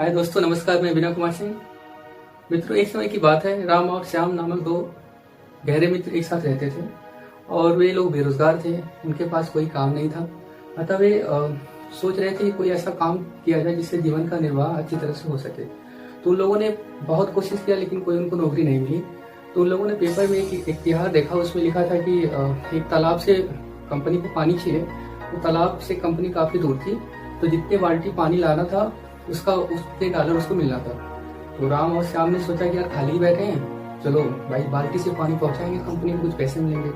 हाय दोस्तों, नमस्कार। मैं विनय कुमार सिंह। मित्रों, एक समय की बात है, राम और श्याम नामक दो गहरे मित्र एक साथ रहते थे और वे लोग बेरोजगार थे। उनके पास कोई काम नहीं था। अतः वे सोच रहे थे कि कोई ऐसा काम किया जाए जिससे जीवन का निर्वाह अच्छी तरह से हो सके। तो उन लोगों ने बहुत कोशिश किया, लेकिन कोई उनको नौकरी नहीं मिली। तो उन लोगों ने पेपर में एक इश्तिहार देखा। उसमें लिखा था कि एक तालाब से कंपनी को पानी चाहिए। तो तालाब से कंपनी काफी दूर थी, तो जितने बाल्टी पानी लाना था उसका उसके डॉलर उसको मिलना था। तो राम और श्याम ने सोचा कि यार खाली बैठे हैं, चलो भाई बाल्टी से पानी पहुंचाएंगे, कंपनी को कुछ पैसे मिलेंगे।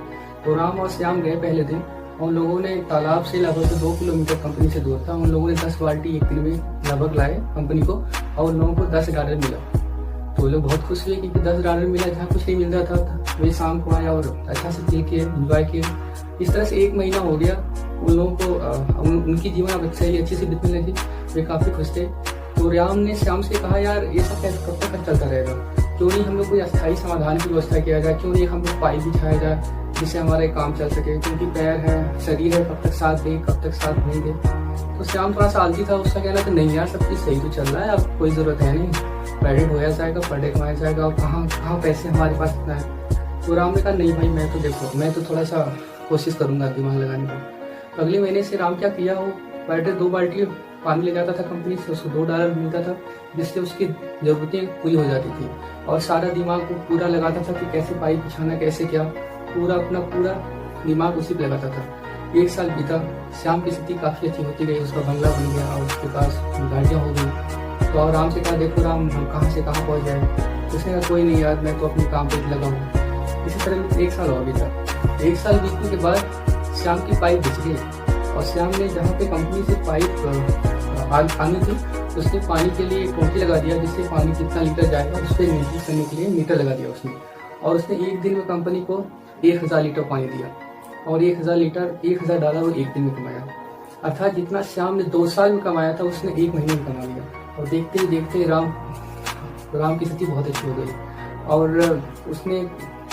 तो राम और श्याम गए पहले दिन। उन लोगों ने तालाब से लगभग 2 किलोमीटर कंपनी से दूर था। उन लोगों ने 10 बाल्टी एक दिन में लगभग लाए कंपनी को, और उन लोगों को $10 मिला। तो वो लोग बहुत खुश हुए क्योंकि $10 मिला, जहाँ कुछ नहीं मिल रहा था। वे शाम को आया और अच्छा से पी के एंजॉय किए। इस तरह से 1 महीना हो गया। उन लोगों को उनकी जीवन अब अच्छी से बीतने लगी। वे काफी खुश थे। तो राम ने श्याम से कहा, यार ये सब कब तक चलता रहेगा? क्यों नहीं हम लोग कोई अस्थायी समाधान की व्यवस्था किया जाए? क्यों नहीं हम लोग पाइप बिछाया जाए जिससे हमारा काम चल सके? क्योंकि पैर है, शरीर है, कब तक साथ दें, कब तक साथ नहीं दे। तो श्याम थोड़ा सा आलसी था। उसका कहना था, नहीं यार, सब चीज सही तो चल रहा है, अब कोई जरूरत है नहीं, क्रेडिट होया जाएगा, पर डे कमाया जाएगा, और कहाँ पैसे हमारे पास इतना है। तो राम ने कहा, नहीं भाई, मैं तो थोड़ा सा कोशिश करूंगा दिमाग लगाने का। तो अगले महीने से राम क्या किया, वो पर डे 2 बाल्टी पानी ले जाता था कंपनी से, उसको $2 मिलता था, जिससे उसकी जरूरतें पूरी हो जाती थी। और सारा दिमाग को पूरा लगाता था कि कैसे पाइप बिछाना, कैसे क्या, पूरा दिमाग उसी पे लगाता था। 1 साल बीता। श्याम की स्थिति काफी अच्छी होती गई। उसका बंगला बन गया और उसके पास गाड़ियां हो गई। तो राम से कहा, देखो राम, हम कहाँ से कहाँ पहुंच जाए। उसने कहा, कोई नहीं यार, मैं तो अपने काम पे लगा हूँ। इसी तरह 1 साल और बीता। 1 साल बीतने के बाद श्याम की पाइप बिछ गई, और श्याम ने जहाँ पे कंपनी से पाइप आनी थी, उसने पानी के लिए एक टोटी लगा दिया, जिससे पानी कितना लीटर जाएगा उस पर मीटर करने के लिए मीटर लगा दिया उसने। और उसने एक दिन में कंपनी को 1000 लीटर पानी दिया, और $1000 वो एक दिन में कमाया। अर्थात जितना श्याम ने 2 साल में कमाया था, उसने 1 महीने में कमा लिया। और देखते ही देखते राम की स्थिति बहुत अच्छी हो गई। और उसने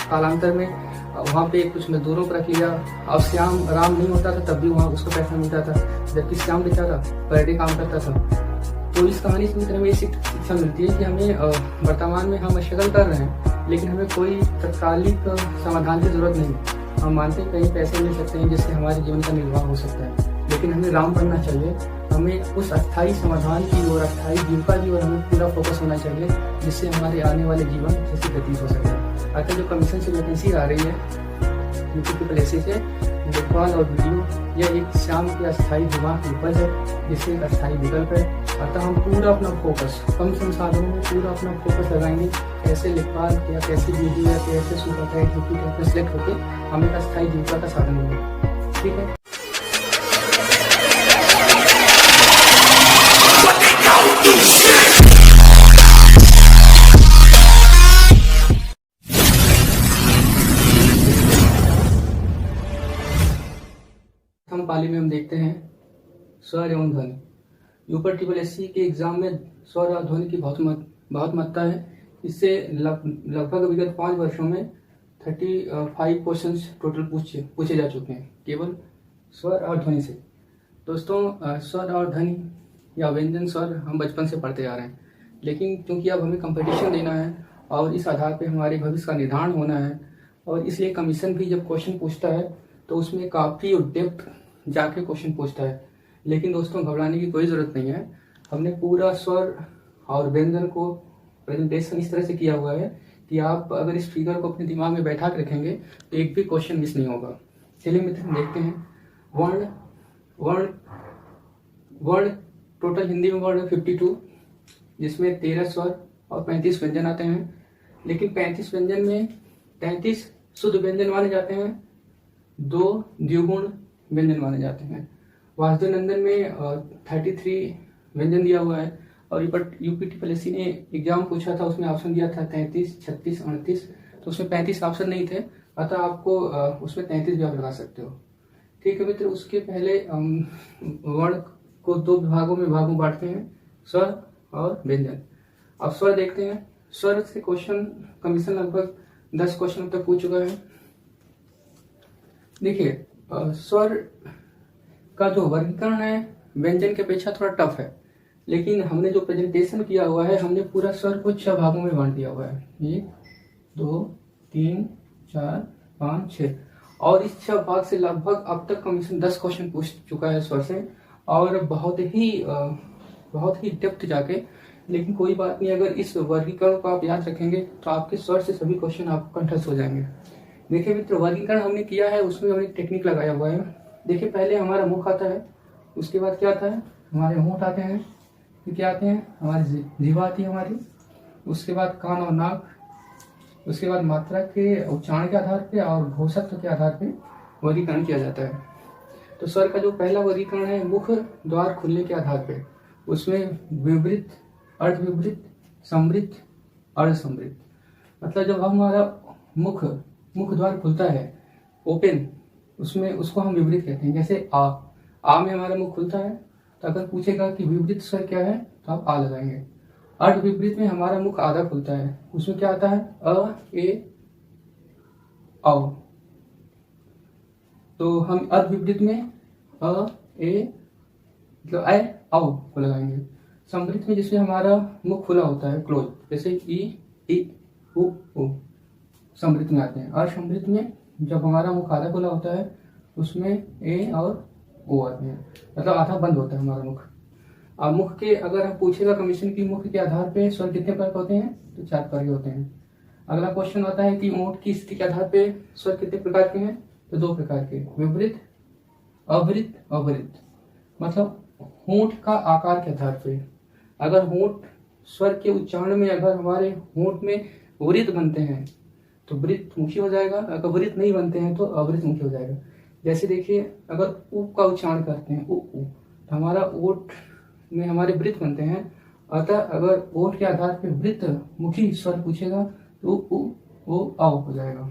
कालांतर में वहाँ पे कुछ मजदूरों को रख लिया। अब राम नहीं होता था तब भी वहाँ उसको पैसा मिलता था, जबकि श्याम बेचारा पर डे काम करता था। तो इस कहानी से हमें ये शिक्षा मिलती है कि हमें वर्तमान में हम स्ट्रगल कर रहे हैं, लेकिन हमें कोई तत्कालिक समाधान की जरूरत नहीं। हम मानते हैं कहीं पैसे मिल सकते हैं जिससे हमारे जीवन का निर्वाह हो सकता है, लेकिन हमें राम बनना चाहिए। हमें उस अस्थायी समाधान की और अस्थायी जीविका की ओर हमें पूरा फोकस होना चाहिए, जिससे हमारे आने वाले जीवन जैसे व्यतीत हो सके। अतः जो कमीशन से वैकेंसी आ रही है यूपी से लेखपाल और वीडियो, यह एक श्याम के अस्थायी दिमाग की उपज है, जिससे एक अस्थायी विकल्प है। अतः हम पूरा अपना फोकस, कम संसाधनों में पूरा अपना फोकस लगाएंगे, कैसे लेखपाल या कैसे वीडियो या कैसे सुपरटाइट यूपी सिलेक्ट होकर हमें अस्थायी जीविका का साधन होगा। ठीक है। हम पाली में हम देखते हैं स्वर एवं ध्वनि। ऊपर SSC के एग्जाम में स्वर और ध्वनि की बहुत महत्ता है। इससे लगभग विगत 5 वर्षों में 35 क्वेश्चंस टोटल पूछे जा चुके हैं, केवल स्वर और ध्वनि से। दोस्तों, स्वर और ध्वनि या व्यंजन स्वर हम बचपन से पढ़ते आ रहे हैं, लेकिन क्योंकि अब हमें कंपटीशन देना है और इस आधार पे हमारे भविष्य का निर्धारण होना है, और इसलिए कमीशन भी जब क्वेश्चन पूछता है तो उसमें काफी डेप्थ जाके क्वेश्चन पूछता है। लेकिन दोस्तों, घबराने की कोई जरूरत नहीं है। हमने पूरा स्वर और व्यंजन को प्रेजेंटेशन इस तरह से किया हुआ है कि आप अगर इस फिगर को अपने दिमाग में बैठा कर रखेंगे तो एक भी क्वेश्चन मिस नहीं होगा। चलिए मित्र, हम देखते हैं। वर्ण टोटल हिंदी में वर्ण 52, जिसमें 13 स्वर और 35 व्यंजन आते हैं। लेकिन 35 व्यंजन में 33 शुद्ध व्यंजन माने जाते हैं, 2 द्विगुण व्यंजन माने जाते हैं। वासुदेव नंदन में 33 व्यंजन दिया हुआ है, और यूपी SSC ने एग्जाम पूछा था, उसमें ऑप्शन दिया था 33, 36, 38। तो उसमें 35 ऑप्शन नहीं थे, अतः आपको उसमें 33 भी आप लगा सकते हो। ठीक है मित्र, उसके पहले वर्ण को 2 विभागों में बांटते हैं, स्वर और व्यंजन। अब स्वर देखते हैं। स्वर से क्वेश्चन कमीशन लगभग 10 क्वेश्चन तक पूछ चुका है। देखिए, स्वर का जो वर्गीकरण है व्यंजन की अपेक्षा थोड़ा टफ है। लेकिन हमने जो प्रेजेंटेशन किया हुआ है, हमने पूरा स्वर को 6 भागों में बांट दिया हुआ है। 1 2 3 4 5 6, और इस 6 भाग से लगभग अब तक कमीशन 10 क्वेश्चन पूछ चुका है स्वर से, और बहुत ही डेप्थ जाके। लेकिन कोई बात नहीं, अगर इस वर्गीकरण को आप याद रखेंगे तो आपके स्वर से सभी क्वेश्चन आपको कंठस्थ हो जाएंगे। देखिए मित्र, वर्गीकरण हमने किया है, उसमें हमने टेक्निक लगाया हुआ है। देखिए, पहले हमारा मुख आता है, उसके बाद क्या आता है, हमारे होंठ आते हैं, फिर क्या आते हैं, हमारी जीवा आती है हमारी, उसके बाद कान और नाक, उसके बाद मात्रा के उच्चारण के आधार पे और घोषत्व के आधार पे वर्गीकरण किया जाता है। तो स्वर का जो पहला वर्गीकरण है, मुख द्वार खुलने के आधार पे, उसमें विवृत, अर्धविवृत, समृत, अर्धसमृत। मतलब जब हमारा मुख द्वार खुलता है, ओपन, उसमें उसको हम विवृत कहते हैं। जैसे आ में हमारा मुख खुलता है, तो अगर पूछेगा कि विवृत स्वर क्या है तो आप आ लगाएंगे। अर्धविवृत में हमारा मुख आधा खुलता है, उसमें क्या आता है, अ ए औ। तो हम अर्धविवृत में अ ए मतलब ऐ औ को लगाएंगे। समृत में जिसमें हमारा मुख खुला होता है, क्लोज, जैसे ई उ उ, समृत में आते हैं। और समृत में जब हमारा मुख आधा खुला होता है, उसमें ए और ओ आते हैं, मतलब आधा बंद होता है हमारा मुख। अब मुख के अगर हम पूछेगा कमीशन की मुख के आधार पे स्वर कितने प्रकार के होते हैं, तो 4 प्रकार के होते हैं। अगला क्वेश्चन आता है कि ओंठ की स्थिति के आधार पे स्वर कितने प्रकार के हैं, तो 2 प्रकार के, विवृत, अवृत, अवृत। मतलब होंठ का आकार के आधार पे, अगर होंठ स्वर के उच्चारण में अगर हमारे होंठ में वृत्त बनते हैं तो वृत्त मुखी हो जाएगा, अगर वृत्त नहीं बनते हैं तो अवृत्त मुखी हो जाएगा। जैसे देखिए, अगर उ का उच्चारण करते हैं, उ उ, तो हमारा ओठ में हमारे वृत्त बनते हैं। अतः अगर ओठ के आधार पे वृत्त मुखी स्वर पूछेगा तो उ ओ औ हो जाएगा।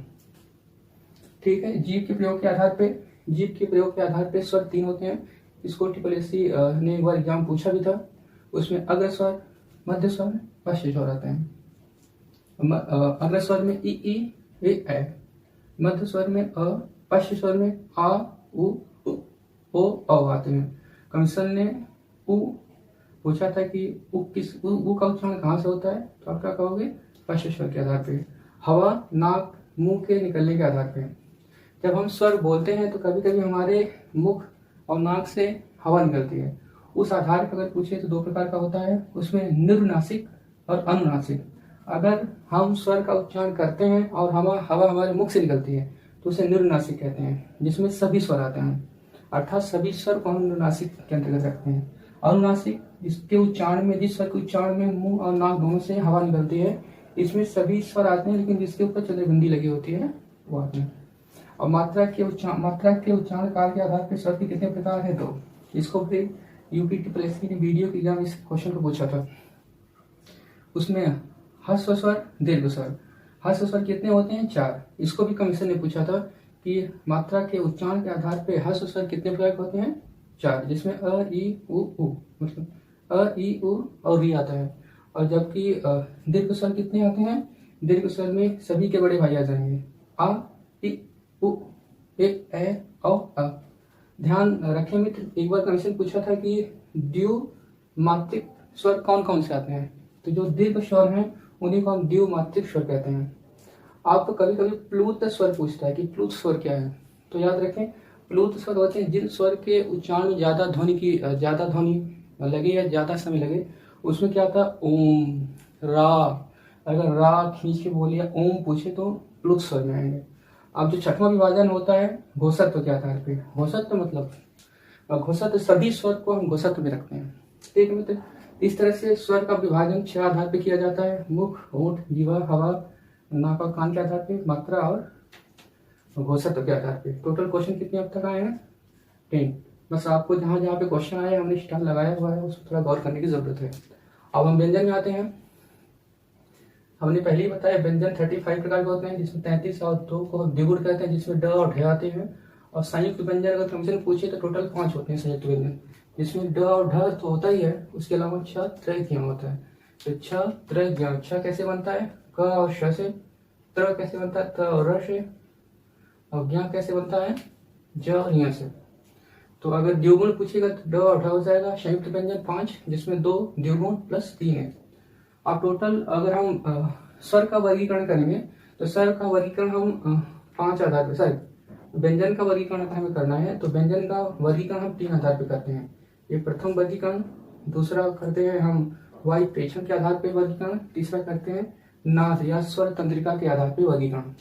ठीक है। जीभ के प्रयोग के आधार पे स्वर 3 होते हैं। इसको TSSC ने एक बार एग्जाम पूछा भी था। उसमें अग्र स्वर, मध्य स्वर, पश्च स्वर आते हैं। अग्र स्वर में ई ए, मध्य स्वर में अ, पश्च स्वर में आ उ ओ औ आते हैं। कमीशन ने उ पूछा था कि उ का उच्चारण कहाँ से होता है, तो आप क्या कहोगे, पश्च स्वर के आधार पे। हवा नाक मुंह के निकलने के आधार पे, जब हम स्वर बोलते हैं तो कभी कभी हमारे मुख और नाक से हवा निकलती है। उस आधार पर अगर पूछे तो 2 प्रकार का होता है, उसमें निर्नासिक और अनुनासिक। अगर हम स्वर का उच्चारण करते हैं और हवा हमारे मुख से निकलती है तो उसे निर्नासिक कहते हैं, जिसमें सभी स्वर आते हैं, अर्थात सभी स्वर को हम निर्नासिक के अंतर्गत रखते हैं। अनुनासिक, जिसके उच्चारण में, जिस स्वर के उच्चारण में मुंह और नाक दोनों से हवा निकलती है, इसमें सभी स्वर आते हैं, लेकिन जिसके ऊपर चंद्रबिंदी लगी होती है वो आते हैं। और मात्रा के उच्चारण काल के आधार पर स्वर के कितने प्रकार है, तो इसको फिर UPTSSC ने वीडियो के एग्जाम इस क्वेश्चन को पूछा था। उसमें ह्रस्व स्वर, दीर्घ स्वर। ह्रस्व स्वर कितने होते हैं, 4। इसको भी कमीशन ने पूछा था कि मात्रा के उच्चारण के आधार पर ह्रस्व स्वर कितने प्रकार के होते हैं, 4, जिसमें अ ई उ, मतलब अ ई उ और री आता है। और जबकि दीर्घ स्वर कितने आते हैं, दीर्घ स्वर में सभी के बड़े भाई आ जाएंगे, आ ई उ ए औ अ। ध्यान रखें मित्र, एक बार कमीशन पूछा था कि द्विमात्रिक स्वर कौन कौन से आते हैं, तो जो दीर्घ स्वर हैं उन्हीं को हम द्विमात्रिक स्वर कहते हैं। आपको कभी कभी प्लुत स्वर पूछता है कि प्लुत स्वर क्या है, तो याद रखें, प्लुत स्वर होते हैं जिन स्वर के उच्चारण में ज्यादा ध्वनि लगे या ज्यादा समय लगे। उसमें क्या था, ओम, रा। अगर रा खींच के बोलिए, ओम पूछे तो प्लुत स्वर में आएंगे। अब जो 6वां विभाजन होता है घोषत्व के आधार पे, घोषत्व मतलब घोषत्व, सभी स्वर को हम घोषत्व में रखते हैं। ठीक है मित्र, इस तरह से स्वर का विभाजन 6 आधार पे किया जाता है, मुख, होंठ, जीवा, हवा, नाक और कान के आधार पे, मात्रा और घोषत्व के आधार पे। टोटल क्वेश्चन कितने अब तक आए हैं, 10। बस आपको जहां जहां पे क्वेश्चन आए हमने स्टार लगाया हुआ है, उसको थोड़ा गौर करने की जरूरत है। अब हम व्यंजन में आते हैं। हमने पहले ही बताया व्यंजन 35 प्रकार के होते हैं, जिसमें 33 और 2 को द्विगुण कहते हैं, जिसमें ड और ढ आते हैं। और संयुक्त व्यंजन अगर कमीशन पूछे तो टोटल 5 होते हैं संयुक्त व्यंजन, जिसमें ड और ढ तो होता ही है, उसके अलावा छ त्र ज्ञ होता है। तो छ त्र ज्ञ, छ कैसे बनता है, क और श से, त्र कैसे बनता है, त और र से, और ज्ञ कैसे बनता है, ज और ञ से। तो अगर द्विगुण पूछेगा तो ड और ढ हो जाएगा। संयुक्त व्यंजन 5 जिसमें 2 द्विगुण प्लस 3 है। अब टोटल अगर हम स्वर का वर्गीकरण करेंगे तो स्वर का वर्गीकरण हम 5 आधार पे, सॉरी व्यंजन का वर्गीकरण अगर हमें करना है तो व्यंजन का वर्गीकरण हम 3 आधार पे करते हैं। ये प्रथम वर्गीकरण, दूसरा करते हैं हम वायु प्रेक्षण के आधार पे वर्गीकरण, तीसरा करते हैं नाद या स्वर तंत्रिका के आधार पे वर्गीकरण।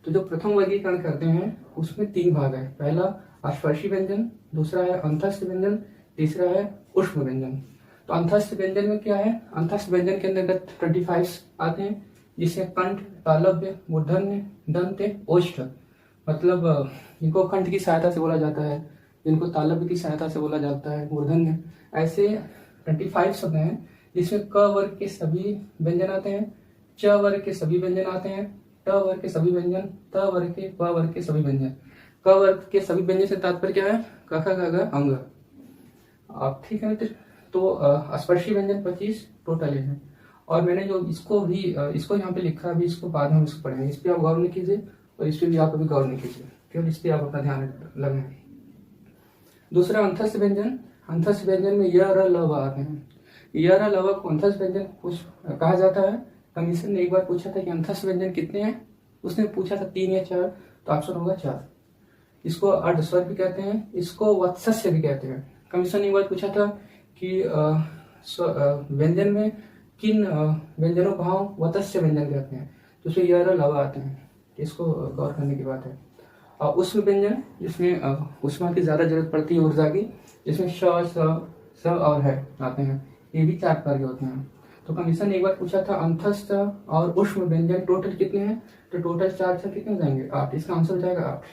तो जो प्रथम वर्गीकरण करते हैं उसमें 3 भाग है। पहला स्पर्शी व्यंजन, दूसरा है अंतस्थ व्यंजन, तीसरा है उष्म व्यंजन। तो अंतस्थ व्यंजन में क्या है, अंतस्थ व्यंजन के अंतर्गत 25 आते हैं जिससे कंठ, तालव्य, मूर्धन्य, दंत, ओष्ठ, मतलब इनको कंठ की सहायता से बोला जाता है, जिनको तालव्य की सहायता से बोला जाता है, मूर्धन्य। ऐसे 25 शब्द हैं जिसमें क वर्ग के सभी व्यंजन आते हैं, च वर्ग के सभी व्यंजन आते हैं, ट वर्ग के सभी व्यंजन, त वर्ग के, प वर्ग के सभी व्यंजन। क वर्ग के सभी व्यंजन से तात्पर्य क्या है, क ख ग घ अंग। अब ठीक है मित्र, तो स्पर्शी व्यंजन 25 टोटल है। और मैंने जो इसको यहाँ पे लिखा अभी, इसको बाद में हम इसको पढ़ेंगे। इस पर आप गौर नहीं कीजिए और इस पर भी आप अभी गौर नहीं कीजिए, केवल इस पर आप अपना ध्यान लगाएं। दूसरा अंतस्थ व्यंजन। अंतस्थ व्यंजन में य, र, ल, व आते हैं। य, र, ल, व को अंतस्थ व्यंजन कहा जाता है। कमीशन ने एक बार पूछा था कि अंतस्थ व्यंजन कितने हैं, उसने पूछा था 3 या 4, तो ऑप्शन होगा 4। इसको अर्धस्वर भी कहते हैं, इसको वत्सस्य भी कहते हैं। कमीशन ने एक बार पूछा था कि व्यंजन में किन व्यंजनों को हम वत्स्य व्यंजन कहते हैं, तो उसमें य, र, ल, व आते हैं। इसको गौर करने की बात है। और उष्म व्यंजन जिसमें उष्मा की ज्यादा जरूरत पड़ती है ऊर्जा की, जिसमें श, स और है आते हैं। ये भी 4 प्रकार के होते हैं। तो कमीशन ने एक बार पूछा था अंतस्थ और उष्म व्यंजन टोटल कितने हैं, तो टोटल 4 से कितने हो जाएंगे, 8। इसका आंसर हो जाएगा 8।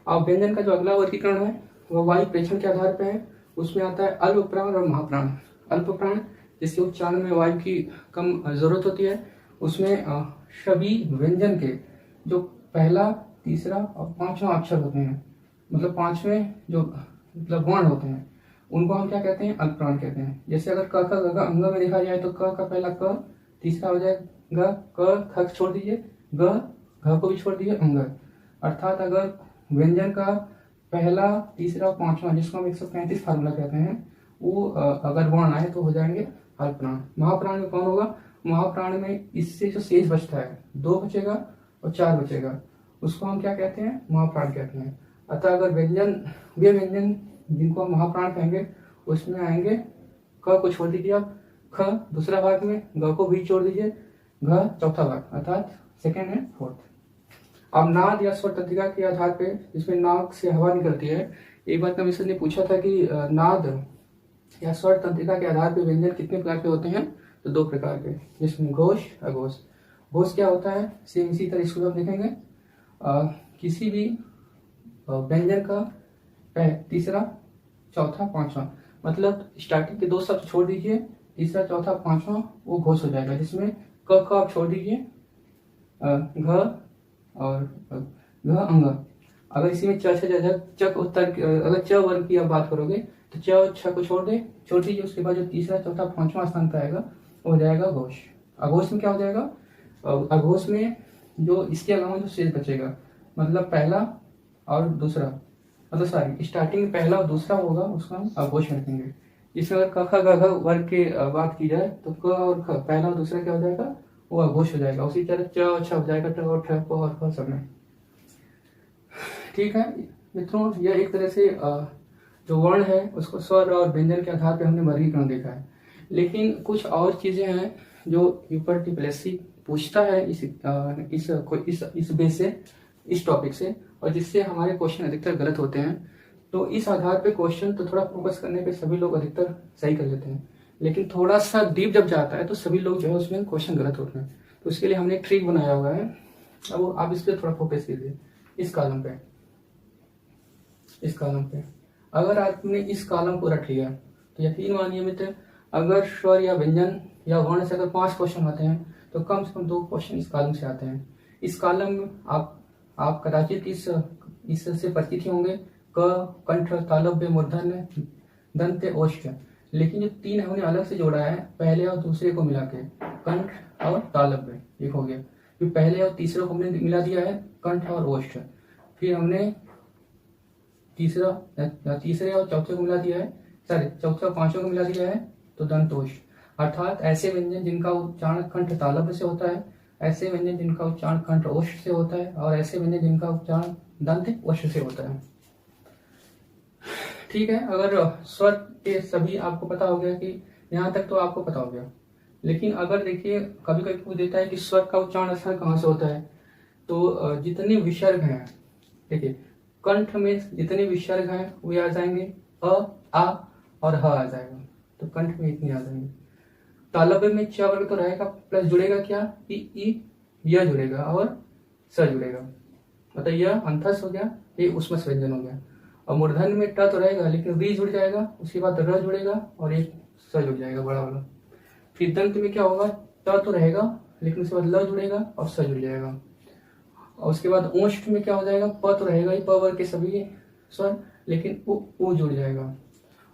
अब व्यंजन का जो अगला वर्गीकरण है वो वायु प्रेक्षण के आधार पर है। उसमें आता है अल्प प्राण और महाप्राण। अल्प प्राण जिसके उच्चारण में वायु की कम जरूरत होती है, उसमें सभी व्यंजन के जो पहला, तीसरा और 5वां अक्षर होते हैं, मतलब 5वें जो मतलब वर्ण होते हैं, उनको हम क्या कहते हैं, अल्प प्राण कहते हैं। जैसे अगर क, ख, ग, घ अंग में देखा जाए तो क का पहला क, तीसरा हो जाएगा क, ख छोड़ दीजिए, ग, घ को भी छोड़ दीजिए, अंग। अर्थात अगर व्यंजन का पहला, तीसरा और 5वां, जिसको हम 135 फार्मूला कहते हैं, वो अगर वर्ण आए तो हो जाएंगे अल्प प्राण। महाप्राण में कौन होगा, महाप्राण में इससे जो शेष बचता है 2 बचेगा और 4 बचेगा, उसको हम क्या कहते हैं, महाप्राण कहते हैं। अतः अगर वे व्यंजन जिनको हम महाप्राण कहेंगे उसमें आएंगे क को छोड़ दीजिए आप, ख दूसरा भाग में, ग को भी छोड़ दीजिए, घ चौथा भाग, अर्थात सेकेंड एंड फोर्थ। अब नाद या स्वर तंत्रिका के आधार पे जिसमें नाक से हवा निकलती है, एक बार कमीशन ने पूछा था कि नाद या स्वर तंत्रिका के आधार पे व्यंजन कितने प्रकार के होते हैं, तो 2 प्रकार के, जिसमें घोष, अघोष। घोष क्या होता है, सेम इसी तरह इसको हम देखेंगे। किसी भी व्यंजन का तीसरा, चौथा, 5वां, मतलब स्टार्टिंग के 2 शब्द छोड़ दीजिए, तीसरा, चौथा, 5वां वो घोष हो जाएगा। जिसमें क आप छोड़ दीजिए, घ और घ अंग। अगर इसी में च उत्तर, अगर च वर्ग की आप बात करोगे तो च, छ को छोड़ दीजिए, उसके बाद जो तीसरा, चौथा, 5वां स्थान पर आएगा वो हो जाएगा घोष। अघोष में क्या हो जाएगा, अघोष में जो इसके अलावा जो शेष बचेगा, मतलब पहला और दूसरा, मतलब सॉरी स्टार्टिंग में पहला और दूसरा होगा, उसको हम अघोष में रखेंगे। इसमें अगर क, ख, ग, घ वर्ग की बात की जाए तो क और ख पहला और दूसरा क्या हो जाएगा, वो अघोष हो जाएगा। उसी तरह च और छ हो जाएगा, ट और ठ, प और फ सब में। ठीक है मित्रों, यह एक तरह से जो वर्ण है उसको स्वर और व्यंजन के आधार पर हमने वर्गीकरण देखा है। लेकिन कुछ और चीजें हैं जो यूपीएससी पूछता है इस बेस से, इस टॉपिक से, और जिससे हमारे क्वेश्चन अधिकतर गलत होते हैं। तो इस आधार पे क्वेश्चन तो थोड़ा फोकस करने पे सभी लोग अधिकतर सही कर लेते हैं, लेकिन थोड़ा सा डीप जब जाता है तो सभी लोग जो है उसमें क्वेश्चन गलत होते हैं। तो उसके लिए हमने एक ट्रिक बनाया हुआ है। अब आप इस पर थोड़ा फोकस कीजिए, इस कॉलम पे। अगर आपने इस कॉलम को रख लिया तो यकीन मानिए मित्र, अगर स्वर या व्यंजन या वर्ण से अगर 5 क्वेश्चन आते हैं तो कम से कम 2 क्वेश्चन इस कॉलम से आते हैं। इस कॉलम में आप कदाचित इससे परिचित ही होंगे, क, कंठ, तालव्य, मूर्धन्य, दंत, ओष्ठ। लेकिन जो 3 हमने अलग से जोड़ा है, पहले और दूसरे को मिला के, कंठ और तालव्य, ये हो गया। फिर पहले और तीसरे को हमने मिला दिया है कंठ और ओष्ठ। फिर हमने तीसरे और चौथे को मिला दिया है, सॉरी चौथे और पांचवें को मिला दिया है तो दंतोष। अर्थात ऐसे व्यंजन जिनका उच्चारण कंठ तालव्य से होता है, ऐसे व्यंजन जिनका उच्चारण कंठ ओष्ठ से होता है, और ऐसे व्यंजन जिनका उच्चारण दंत ओष्ठ से होता है। ठीक है, अगर स्वर के सभी आपको पता हो गया कि यहाँ तक तो आपको पता हो गया, लेकिन अगर देखिए कभी कभी पूछ देता है कि स्वर का उच्चारण स्थल कहाँ से होता है, तो जितने विसर्ग हैं, देखिए कंठ में जितने विसर्ग हैं वे आ जाएंगे, अ, आ और ह आ जाएगा, तो कंठ में इतने आ जाएंगे। तालव्य में च वर्ग तो रहेगा, प्लस जुड़ेगा क्या, ई यह जुड़ेगा और स जुड़ेगा, मतलब यह अंतस हो गया, ये उष्मस व्यंजन हो गया। और मूर्धन में ट तो रहेगा लेकिन री जुड़ जाएगा, उसके बाद र जुड़ेगा और एक स जुड़ जाएगा बड़ा वाला। फिर दंत में क्या होगा, त तो रहेगा लेकिन उसके बाद ल जुड़ेगा और स जुड़ जाएगा। और उसके बाद ओष्ठ में क्या हो जाएगा, प तो रहेगा ही, प वर्ग के सभी स्वर, लेकिन उ जुड़ जाएगा।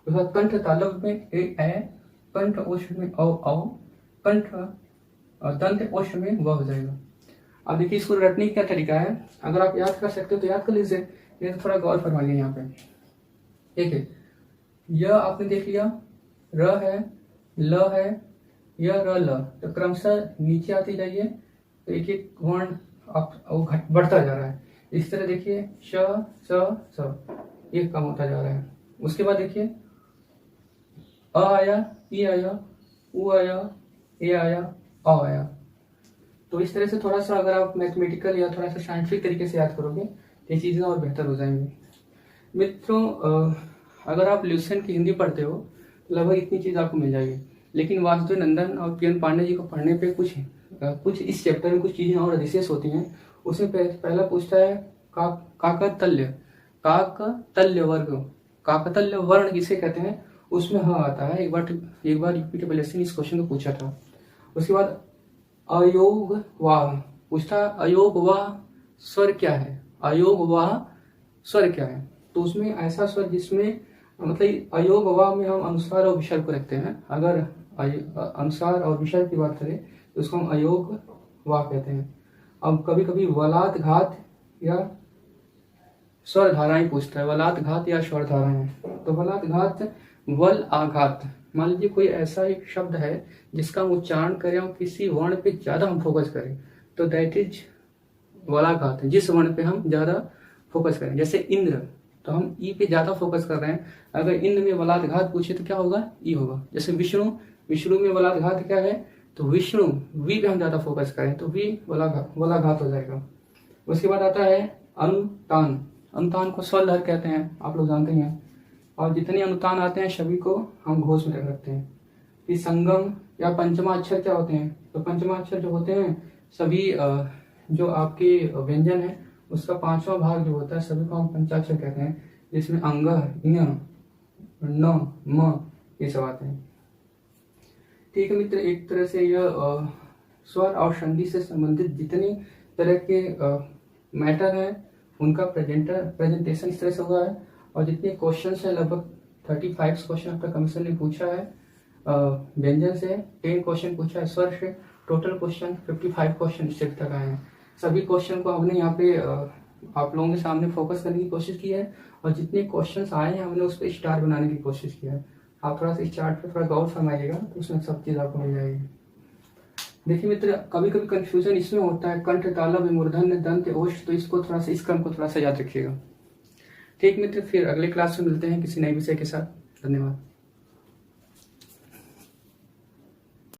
उसके बाद कंठ तालव्य में ए, कंठ ओष्ठ में औ, कंठ दंत ओष्ठ में व हो जाएगा। अब देखिए इसको रटने का क्या तरीका है, अगर आप याद कर सकते हो तो याद कर लीजिए, नहीं तो थोड़ा गौर फरमाइए यहाँ पे। देखिए यह आपने देख लिया, र है, ल है, यह र ल, तो क्रमशः नीचे आते जाइए तो एक एक वर्ण आप बढ़ता जा रहा है। इस तरह देखिए श स ये कम होता जा रहा है। उसके बाद देखिए अ आया, ई आया, उ आया, ए आया, अ आया। तो इस तरह से थोड़ा सा अगर आप मैथमेटिकल या थोड़ा सा साइंटिफिक तरीके से याद करोगे तो ये चीज़ें और बेहतर हो जाएंगी। मित्रों अगर आप ल्यूसेंट की हिंदी पढ़ते हो तो लगभग इतनी चीज़ आपको मिल जाएगी, लेकिन वासुदेव नंदन और पीएन पांडे जी को पढ़ने पे कुछ इस चैप्टर में कुछ चीज़ें और विशेष होती हैं। उसमें पहला पूछता है काकतल्य वर्ग, काकतल्य वर्ण किसे कहते हैं, उसमें हाँ आता है। एक बार यूपी ट्रिपल ने इस क्वेश्चन को पूछा था। उसके बाद अयोग वाह पूछता, अयोग वाह स्वर क्या है, अयोग वाह स्वर क्या है, तो उसमें ऐसा स्वर जिसमें मतलब अयोग वाह में हम अनुस्वार और विसर्ग को रखते हैं। अगर अनुस्वार और विसर्ग की बात करें तो उसको हम अयोग वाह कहते हैं। अब कभी कभी वलात घात या स्वर धाराएं पूछता है, वलात घात या स्वर धाराएं, तो वलात घात वल आघात, मान लीजिए कोई ऐसा एक शब्द है जिसका हम उच्चारण करें और किसी वर्ण पे ज्यादा हम फोकस करें तो दैट इज वलाघात, जिस वर्ण पे हम ज्यादा फोकस करें। जैसे इंद्र, तो हम ई पे ज्यादा फोकस कर रहे हैं, अगर इंद्र में वलात घात पूछे तो क्या होगा, ई होगा। जैसे विष्णु, विष्णु में वलात घात क्या है, तो विष्णु वी पे हम ज्यादा फोकस करें तो वी वलाघात हो जाएगा। उसके बाद आता है अनुतान, अनुतान को स्वलहर कहते हैं, आप लोग जानते हैं। और जितने अनुतान आते हैं सभी को हम घोष में रखते हैं। फिर संगम या पंचमा अक्षर क्या होते हैं, तो पंचमा अक्षर जो होते हैं सभी जो आपके व्यंजन है उसका पांचवा भाग जो होता है सभी को हम पंचाक्षर कहते हैं, जिसमें अंग, न, म ये सब आते हैं। ठीक है मित्र, एक तरह से यह स्वर और संधि से संबंधित जितनी तरह के मैटर है उनका प्रेजेंटेशन इस तरह से हुआ है। और जितने क्वेश्चन है लगभग 35 क्वेश्चन अब तक कमीशन ने पूछा है व्यंजन से, 10 क्वेश्चन पूछा है स्वर से, टोटल क्वेश्चन 55 क्वेश्चन स्टेट तक आए हैं। सभी क्वेश्चन को हमने यहाँ पे आप लोगों के सामने फोकस करने की कोशिश की है, और जितने क्वेश्चन आए हैं हमने उस पर स्टार बनाने की कोशिश की है। आप थोड़ा सा इस चार्ट पे थोड़ा गौर फरमाइएगा तो उसमें सब चीज़ आपको मिल जाएगी। देखिए मित्र, कभी कभी कंफ्यूजन इसमें होता है कंठ तालव्य मूर्धन्य दंत ओष्ठ, तो इसको थोड़ा सा, इस क्रम को थोड़ा सा याद रखिएगा। ठीक मित्र, फिर अगले क्लास में मिलते हैं किसी नए विषय के साथ। धन्यवाद।